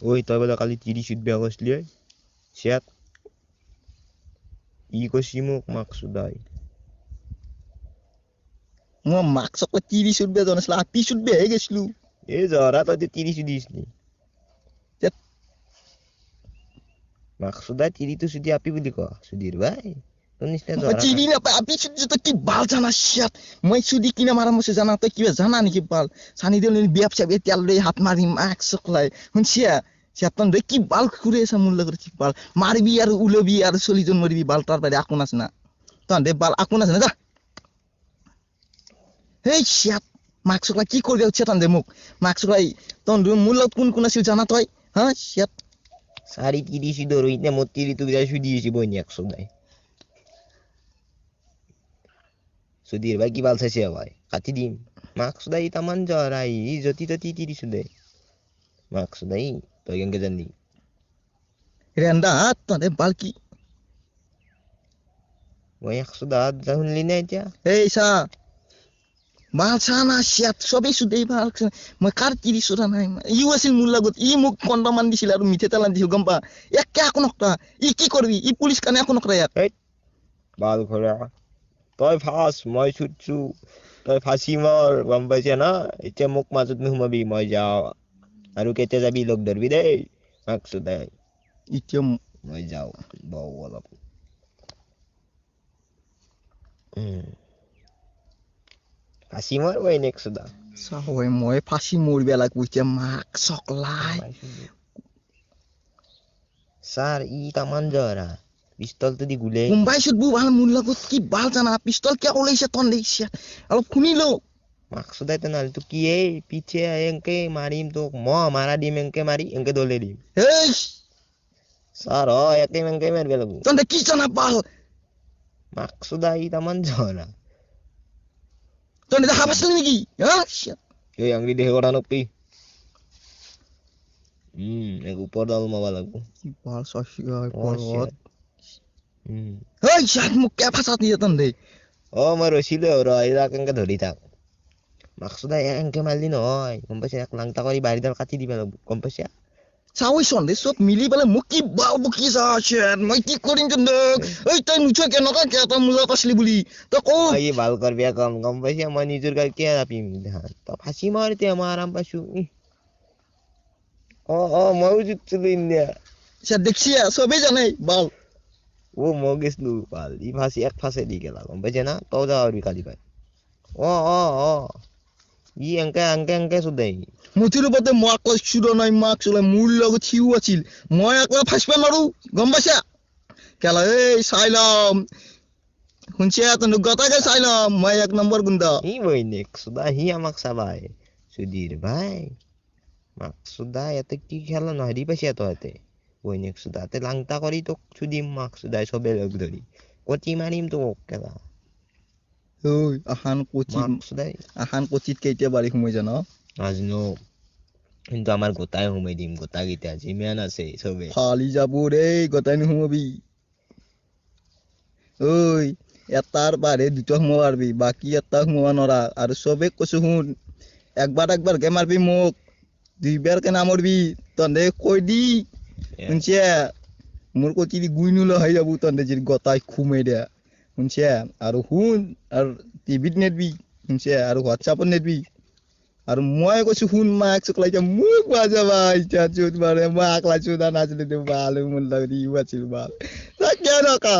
Oi, toi bala kali tiri shoot be agosli oi. Siat. I kosimuk maksudai. মই মাক্সক 30 উঠবে জানাছিল 30 উঠবে হয়ে গেছিল এ জরা তো 30 দিছলি মাকসুদা 30 তো সুদি আপি বুলি ক সুদির ভাই তো নিছনা জরা চিনি না আপনি তো কি বাল জানা শিয়াত মই সুদি কিনা মারা মছে জানা তো কি জানা নাকি বাল সানি দিল ব্যবসা বেতিয়াল লই হাত মারি মাক্সক লাই হুনছিয়া সিয়াতন রে কি বাল খুরে এসা মূল্য করে কি বাল মারবি আর উলবি আর সলিজন মারবি বাল তার বাইরে আকুন আছে না তন দে বাল আকুন আছে না যা হেই শিয়াত মাক্সক লাই কি করবে হচ্ছে তন দে মুখ মাক্সক লাই তন মূল্য কোন কোন আছে জানা তুই হ্যাঁ শিয়াত সারি 30 ধরই না মত 30 তো বিরাই সুদিয়েছি বইনি 100 দাই সুদির ভাই কি বাল চাইছে ভাই কাটি দিম মাকসুদাই তামান জরাই যতি ততি 30 দে মাকসুদাই তুই কেনকে জানি রেন্দা তন দে বাল কি ওই 100 দা শুনলি না এটা এই সা বাল সানা শিয়াত সবে সুদেই বাল মই কার 30 ওরা নাই ইউ আছিল মূল লাগত ই মুখ কন্ডমান দিছিল আর মিঠে তেলান দিছিল গম্পা একে আকো নকটা ই কি করবি ই পুলিশ কানে আকো নকরা ইয়াত বাল ঘোরা তই ফাস মই ছুটছু তই ফাঁসি মর গম পাইছে না এতিয়া মোক মাজত নুসুমাবি মই যাওঁ আৰু কেতিয়া যাবি লগ ধৰবি দেই মাকসুদাই ইতিয়া মই যাওঁ বৌ অলপ ফাঁসি মর ওই নেক্সুদা সাহই মই ফাঁসি মরবে লাগবো ইতিয়া মাক সকলাই স্যার ই তামান জরা পিস্তল তো দি গুলে মুম্বাই শুধবু ভাল মূল লাগত কি বাল জানা পিস্তল কে ওলাইছে তন দেইছে অলপ শুনিলো মাকসুদাই তো নাল তো কি এই পিছে এঙ্কে মারিম তো মারা দিম এঙ্কে মারি এঙ্কে দলে দিম এই স্যার একে এঙ্কে মারবে লাগবো তন কি জানা বাল মাকসুদাই তামান জরা তন দেখা পাসলি নাকি হ্যাঁ এই আংরি দেখে করা নকি এক উপর দাল মাবা লাগবো কি বাল সসিয়া পরত এই এই শাত মুখ কে ফাসাত নিয়ে তন দে মই রইছিলে র এরা কেনকে ধরি থাক মাকসুদাই এঙ্কে মারলি নহয় গম পাইছে এক লাংটা কৰি বাড়িদাল কাটি দিবা লাগবো গম পাইছে চাওই সন্দে সব মিলি পেলে মোক কি বাল বকি যাচ্ছে মই কি করিম জন্য এই তাই নুচে কেন কে তা মুলা পাসলি বলি তো কো এই বাল করবি কম গম পাইছে মই নিজুর গাল কে আপিম ধান তো ফাঁসি মারতে আমার আরাম পাইছো মইও জিতছিলো ইন্ডিয়া সে দেখছি সবে জানে বাল ও মই গেছলু বাল ই ফাঁসি এক ফাঁসে দি গেলা গম পাইছে না তও যা পারবি কালি পাই ই এঙ্কে সুদাই মুতির উপরে মাক শুরো নাই মাক চলে মূল লগত হিউ আছিল মই একলা ফাঁসবে মারু গম পাইছা কেলা এই সাইলাম শুনছে তনু গতাকে সাইলাম মই এক নম্বর গুন্ডা ই বইনেক সুদা হি আমাক চাবাই সুধীর ভাই মাকসুদা এতে কি খেলা নহয় দি পাইছে তো এতে বইনেক সুদা তে লাংটা কৰি তোক সুদিম মাকসুদাই সবে লগ ধৰি কটি মাৰিম তোক কেলা ওই আহান কোচিত কেতিয়া বাড়ি সময় জানো নাজনো কিন্তু আমার গোটাই সময় দিম গোটা গিতা যিমান আছে সবে ফালি যাব রে গোটাই নুহুমবি ওই এটার বারে দুটো সময় পারবি বাকি এটা সময় নরা আর সবে কছু শুন একবার কে মারবি মোক দুইবার কে নামরবি তন্দে কই দি শুনছে মোর কচি দি গুইনুল হয়ে যাবো তন্দে যদি গোটাই খুমে দেয়া শুনছে আর শুন আর টিভিত নেটবি শুনছে আর হোয়াটসঅ্যাপত নেটবি আর মই কৈছো শুন মাক চকলাই মোক বাজাবা ইচ্ছা চুত মারে মাক লাইছো না নাচলে বাল মন লাগি আছিল বাল তা কেন কা